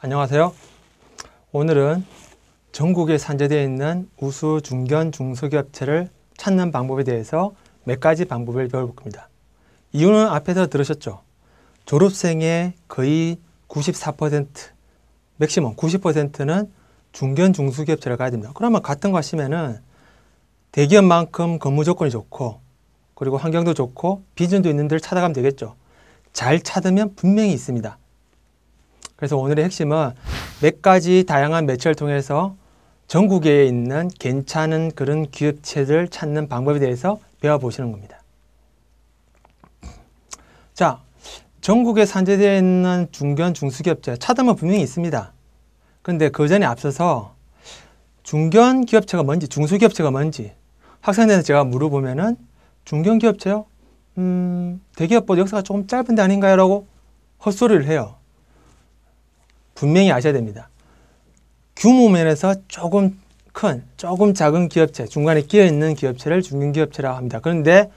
안녕하세요. 오늘은 전국에 산재되어 있는 우수, 중견, 중소기업체를 찾는 방법에 대해서 몇 가지 방법을 배워볼 겁니다. 이유는 앞에서 들으셨죠? 졸업생의 거의 94%, 맥시멈 90%는 중견, 중소기업체를 가야 됩니다. 그러면 같은 거 하시면은 대기업만큼 근무 조건이 좋고 그리고 환경도 좋고 비전도 있는 데를 찾아가면 되겠죠. 잘 찾으면 분명히 있습니다. 그래서 오늘의 핵심은 몇 가지 다양한 매체를 통해서 전국에 있는 괜찮은 그런 기업체들 찾는 방법에 대해서 배워보시는 겁니다. 자, 전국에 산재되어 있는 중견, 중소기업체 찾으면 분명히 있습니다. 그런데 그 전에 앞서서 중견 기업체가 뭔지, 중소기업체가 뭔지 학생들한테 제가 물어보면은 중견 기업체요? 대기업보다 역사가 조금 짧은 데 아닌가요? 라고 헛소리를 해요. 분명히 아셔야 됩니다. 규모 면에서 조금 큰, 조금 작은 기업체, 중간에 끼어있는 기업체를 중견기업체라고 합니다. 그런데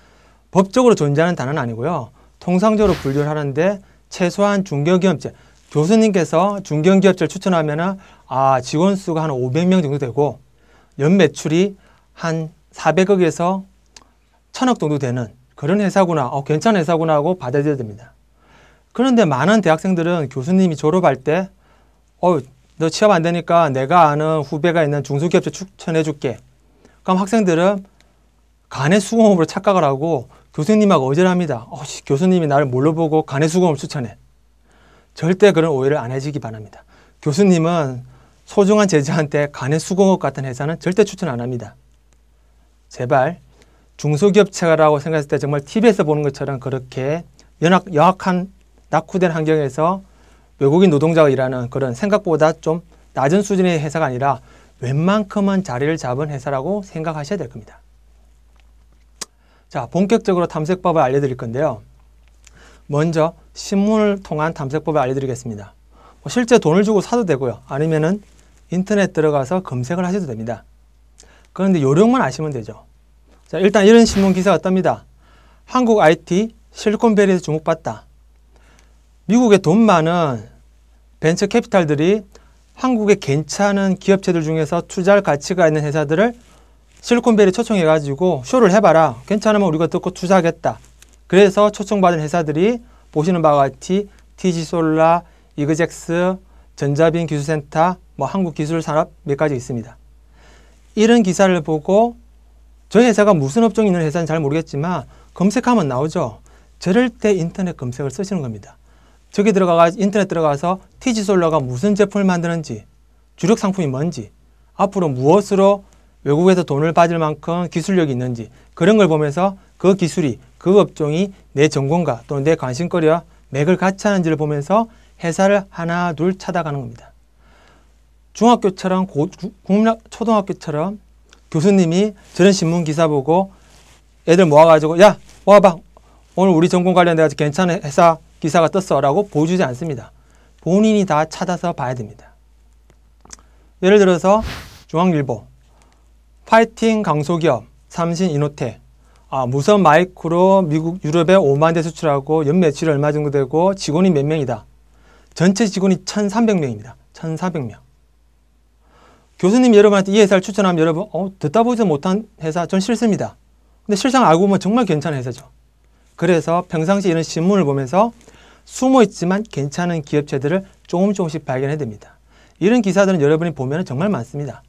법적으로 존재하는 단어는 아니고요. 통상적으로 분류를 하는데 최소한 중견기업체, 교수님께서 중견기업체를 추천하면은 직원 수가 한 500명 정도 되고 연 매출이 한 400억에서 1000억 정도 되는 그런 회사구나, 괜찮은 회사구나 하고 받아들여야 됩니다. 그런데 많은 대학생들은 교수님이 졸업할 때 너 취업 안 되니까 내가 아는 후배가 있는 중소기업체 추천해 줄게. 그럼 학생들은 간해수공업으로 착각을 하고 교수님하고 어절합니다. 교수님이 나를 뭘로 보고 간해수공업을 추천해. 절대 그런 오해를 안 해주기 바랍니다. 교수님은 소중한 제자한테 간해수공업 같은 회사는 절대 추천 안 합니다. 제발 중소기업체라고 생각했을 때 정말 TV에서 보는 것처럼 그렇게 열악한 낙후된 환경에서 외국인 노동자가 일하는 그런 생각보다 좀 낮은 수준의 회사가 아니라 웬만큼은 자리를 잡은 회사라고 생각하셔야 될 겁니다. 자, 본격적으로 탐색법을 알려드릴 건데요. 먼저 신문을 통한 탐색법을 알려드리겠습니다. 실제 돈을 주고 사도 되고요. 아니면은 인터넷 들어가서 검색을 하셔도 됩니다. 그런데 요령만 아시면 되죠. 자, 일단 이런 신문 기사가 뜹니다. 한국 IT 실리콘밸리에서 주목받다. 미국의 돈 많은 벤처 캐피탈들이 한국의 괜찮은 기업체들 중에서 투자할 가치가 있는 회사들을 실리콘밸리 초청해가지고 쇼를 해봐라. 괜찮으면 우리가 듣고 투자하겠다. 그래서 초청받은 회사들이 보시는 바와 같이 TG솔라, 이그젝스, 전자빈 기술센터, 한국기술산업 몇 가지 있습니다. 이런 기사를 보고 저희 회사가 무슨 업종에 있는 회사인지 잘 모르겠지만 검색하면 나오죠. 저럴 때 인터넷 검색을 쓰시는 겁니다. 저기 인터넷 들어가서 TG솔라가 무슨 제품을 만드는지, 주력 상품이 뭔지, 앞으로 무엇으로 외국에서 돈을 받을 만큼 기술력이 있는지 그런 걸 보면서 그 기술이, 그 업종이 내 전공과 또는 내 관심거리와 맥을 같이 하는지를 보면서 회사를 하나 둘 찾아가는 겁니다. 중학교처럼 초등학교처럼 교수님이 저런 신문 기사 보고 애들 모아가지고 야 와봐 오늘 우리 전공 관련돼서 괜찮은 회사 기사가 떴어 라고 보여주지 않습니다. 본인이 다 찾아서 봐야 됩니다. 예를 들어서 중앙일보 파이팅 강소기업 삼신 이노텍 무선 마이크로 미국 유럽에 5만 대 수출하고 연 매출이 얼마 정도 되고 직원이 몇 명이다. 전체 직원이 1300명입니다. 1400명. 교수님이 여러분한테 이 회사를 추천하면 여러분 듣다 보지도 못한 회사 전 싫습니다. 근데 실상 알고 보면 정말 괜찮은 회사죠. 그래서 평상시 이런 신문을 보면서 숨어있지만 괜찮은 기업체들을 조금씩 발견해야 됩니다. 이런 기사들은 여러분이 보면 정말 많습니다.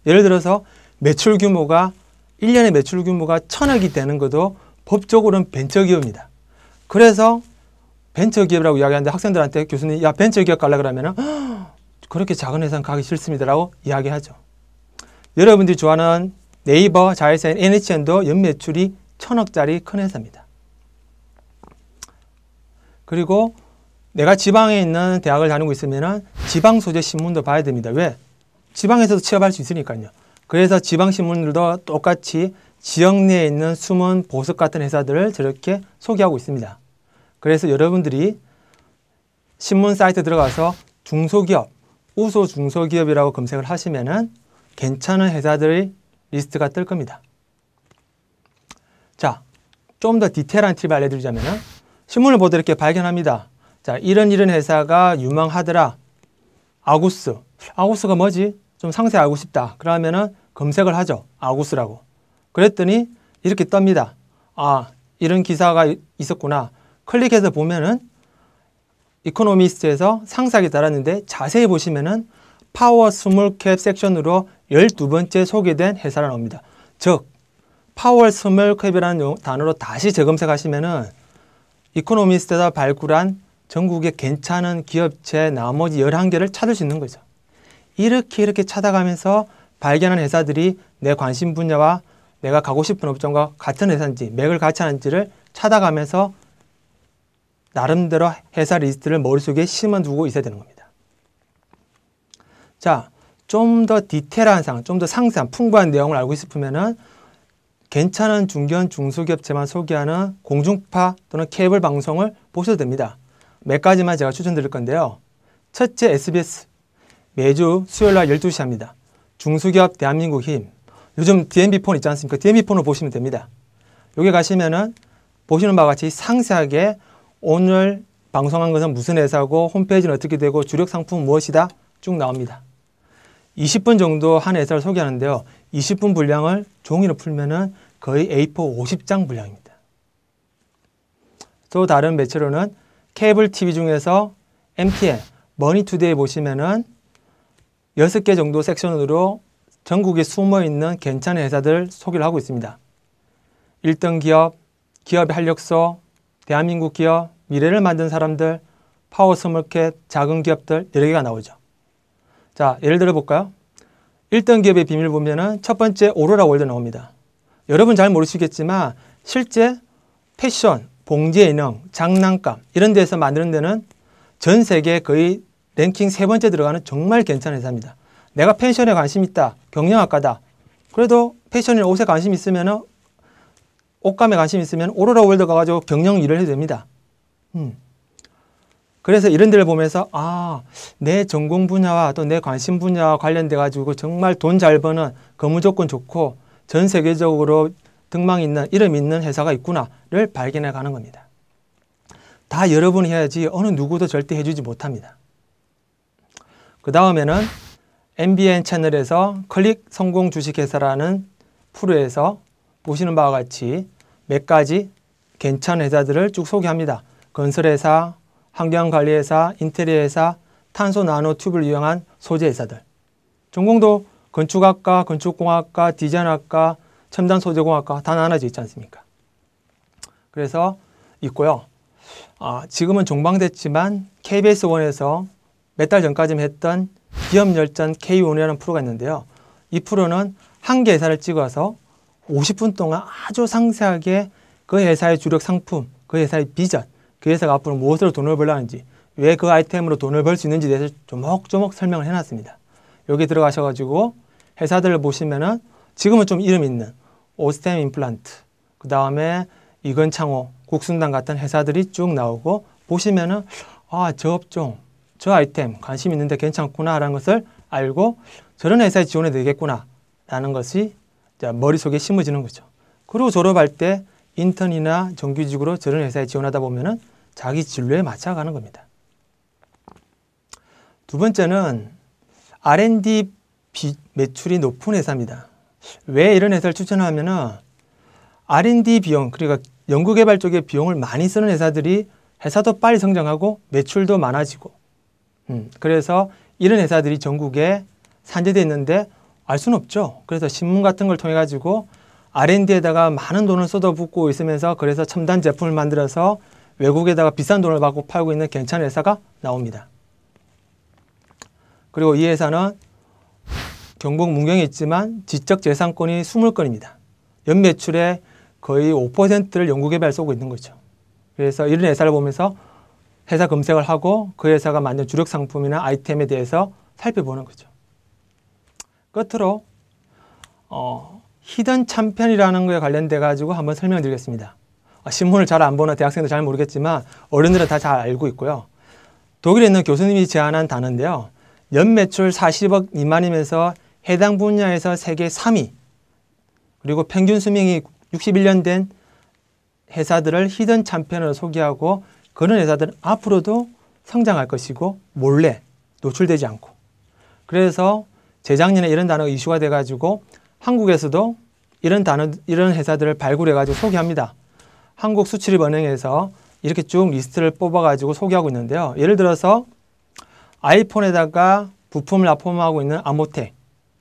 예를 들어서 1년의 매출 규모가 1000억이 되는 것도 법적으로는 벤처기업입니다. 그래서 벤처기업이라고 이야기하는데 학생들한테 교수님이 야 벤처기업 가려고 그러면 그렇게 작은 회사는 가기 싫습니다 라고 이야기하죠. 여러분들이 좋아하는 네이버, 자회사인 NHN도 연매출이 1000억짜리 큰 회사입니다. 그리고 내가 지방에 있는 대학을 다니고 있으면 지방 소재 신문도 봐야 됩니다. 왜? 지방에서도 취업할 수 있으니까요. 그래서 지방 신문들도 똑같이 지역 내에 있는 숨은 보석 같은 회사들을 저렇게 소개하고 있습니다. 그래서 여러분들이 신문 사이트 들어가서 중소기업, 우수 중소기업이라고 검색을 하시면은 괜찮은 회사들의 리스트가 뜰 겁니다. 자, 좀 더 디테일한 팁을 알려드리자면은 신문을 보다 이렇게 발견합니다. 자, 이런 회사가 유망하더라. 아구스. 아구스가 뭐지? 좀 상세히 알고 싶다. 그러면은 검색을 하죠. 아구스라고. 그랬더니 이렇게 뜹니다. 아, 이런 기사가 있었구나. 클릭해서 보면은 이코노미스트에서 상세하게 달았는데 자세히 보시면은 파워 스몰캡 섹션으로 12번째 소개된 회사가 나옵니다. 즉, 파워 스몰캡이라는 단어로 다시 재검색하시면은 이코노미스트에서 발굴한 전국의 괜찮은 기업체 나머지 11개를 찾을 수 있는 거죠. 이렇게 찾아가면서 발견한 회사들이 내 관심 분야와 내가 가고 싶은 업종과 같은 회사인지 맥을 같이 하는지를 찾아가면서 나름대로 회사 리스트를 머릿속에 심어두고 있어야 되는 겁니다. 자, 좀 더 디테일한 상황, 좀 더 상세한 풍부한 내용을 알고 싶으면은 괜찮은 중견 중소기업체만 소개하는 공중파 또는 케이블 방송을 보셔도 됩니다. 몇 가지만 제가 추천드릴 건데요. 첫째, SBS. 매주 수요일날 12시 합니다. 중소기업 대한민국 힘. 요즘 DMB폰 있지 않습니까? DMB폰을 보시면 됩니다. 여기 가시면은 보시는 바와 같이 상세하게 오늘 방송한 것은 무슨 회사고 홈페이지는 어떻게 되고 주력 상품은 무엇이다 쭉 나옵니다. 20분 정도 한 회사를 소개하는데요. 20분 분량을 종이로 풀면은 거의 A4 50장 분량입니다. 또 다른 매체로는 케이블 TV 중에서 MTN, 머니투데이 보시면은 6개 정도 섹션으로 전국에 숨어있는 괜찮은 회사들 소개를 하고 있습니다. 1등 기업, 기업의 활력소, 대한민국 기업, 미래를 만든 사람들, 파워 스몰캡, 작은 기업들 여러 개가 나오죠. 자, 예를 들어 볼까요? 1등 기업의 비밀 보면은 첫 번째 오로라 월드 나옵니다. 여러분 잘 모르시겠지만 실제 패션, 봉제 인형, 장난감 이런 데서 만드는 데는 전 세계 거의 랭킹 3번째 들어가는 정말 괜찮은 회사입니다. 내가 패션에 관심 있다, 경영학과다. 그래도 패션이나 옷에 관심 있으면 옷감에 관심 있으면 오로라 월드 가가지고 경영 일을 해도 됩니다. 그래서 이런 데를 보면서 내 전공 분야와 또 내 관심 분야와 관련돼 가지고 정말 돈 잘 버는 근무 조건 좋고 전 세계적으로 등망 있는 이름 있는 회사가 있구나를 발견해 가는 겁니다. 다 여러분이 해야지 어느 누구도 절대 해주지 못합니다. 그 다음에는 MBN 채널에서 클릭 성공 주식회사라는 프로에서 보시는 바와 같이 몇 가지 괜찮은 회사들을 쭉 소개합니다. 건설회사, 환경관리회사, 인테리어회사, 탄소 나노 튜브를 이용한 소재회사들. 전공도 건축학과, 건축공학과, 디자인학과, 첨단소재공학과 다 나눠져 있지 않습니까? 그래서 있고요. 지금은 종방됐지만 KBS1에서 몇 달 전까지 했던 기업열전 K1이라는 프로가 있는데요. 이 프로는 한 개 회사를 찍어서 50분 동안 아주 상세하게 그 회사의 주력 상품, 그 회사의 비전, 그 회사가 앞으로 무엇으로 돈을 벌려는지, 왜 그 아이템으로 돈을 벌 수 있는지에 대해서 조목조목 설명을 해놨습니다. 여기 들어가셔가지고 회사들을 보시면은 지금은 좀 이름 있는 오스템 임플란트, 그 다음에 이건창호, 국순당 같은 회사들이 쭉 나오고 보시면은 저 업종, 저 아이템 관심 있는데 괜찮구나 라는 것을 알고 저런 회사에 지원해도 되겠구나 라는 것이 머릿속에 심어지는 거죠. 그리고 졸업할 때 인턴이나 정규직으로 저런 회사에 지원하다 보면은 자기 진로에 맞춰가는 겁니다. 두 번째는 R&D 매출이 높은 회사입니다. 왜 이런 회사를 추천하면은 R&D 비용, 그러니까 연구개발 쪽에 비용을 많이 쓰는 회사들이 회사도 빨리 성장하고 매출도 많아지고 그래서 이런 회사들이 전국에 산재되어 있는데 알 수는 없죠. 그래서 신문 같은 걸 통해 가지고 R&D에다가 많은 돈을 쏟아붓고 있으면서 그래서 첨단 제품을 만들어서 외국에다가 비싼 돈을 받고 팔고 있는 괜찮은 회사가 나옵니다. 그리고 이 회사는 경북 문경에 있지만 지적재산권이 20건입니다. 연매출의 거의 5%를 연구개발 쏘고 있는 거죠. 그래서 이런 회사를 보면서 회사 검색을 하고 그 회사가 만든 주력 상품이나 아이템에 대해서 살펴보는 거죠. 끝으로 히든 챔피언이라는 거에 관련돼 가지고 한번 설명드리겠습니다. 신문을 잘 안 보는 대학생들 잘 모르겠지만 어른들은 다 잘 알고 있고요. 독일에 있는 교수님이 제안한 단어인데요. 연매출 40억 미만이면서 해당 분야에서 세계 3위 그리고 평균 수명이 61년 된 회사들을 히든 챔피언으로 소개하고 그런 회사들은 앞으로도 성장할 것이고 몰래 노출되지 않고. 그래서 재작년에 이런 단어가 이슈가 돼가지고 한국에서도 이런 회사들을 발굴해가지고 소개합니다. 한국수출입은행에서 이렇게 쭉 리스트를 뽑아가지고 소개하고 있는데요. 예를 들어서 아이폰에다가 부품을 납품하고 있는 아모텍.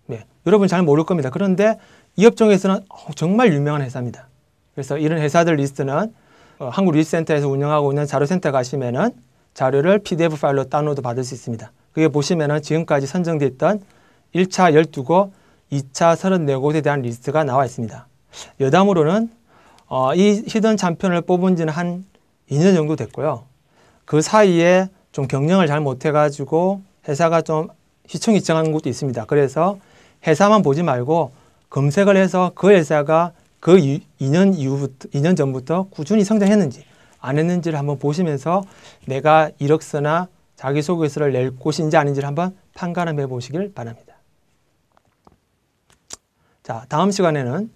네, 여러분 잘 모를 겁니다. 그런데 이 업종에서는 정말 유명한 회사입니다. 그래서 이런 회사들 리스트는 한국리스센터에서 운영하고 있는 자료센터 가시면은 자료를 PDF 파일로 다운로드 받을 수 있습니다. 그게 보시면은 지금까지 선정됐던 1차 12곳, 2차 34곳에 대한 리스트가 나와 있습니다. 여담으로는 이 히든 챔피언을 뽑은 지는 한 2년 정도 됐고요. 그 사이에 좀 경영을 잘 못해가지고 회사가 좀 휘청휘청한 곳도 있습니다. 그래서 회사만 보지 말고 검색을 해서 그 회사가 그 2년 전부터 꾸준히 성장했는지 안 했는지를 한번 보시면서 내가 이력서나 자기소개서를 낼 곳인지 아닌지를 한번 판가름 해보시길 바랍니다. 자, 다음 시간에는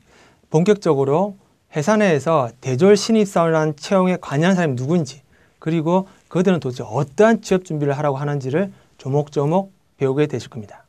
본격적으로 회사 내에서 대졸 신입사원이라는 채용에 관여한 사람이 누구인지, 그리고 그들은 도대체 어떠한 취업 준비를 하라고 하는지를 조목조목 배우게 되실 겁니다.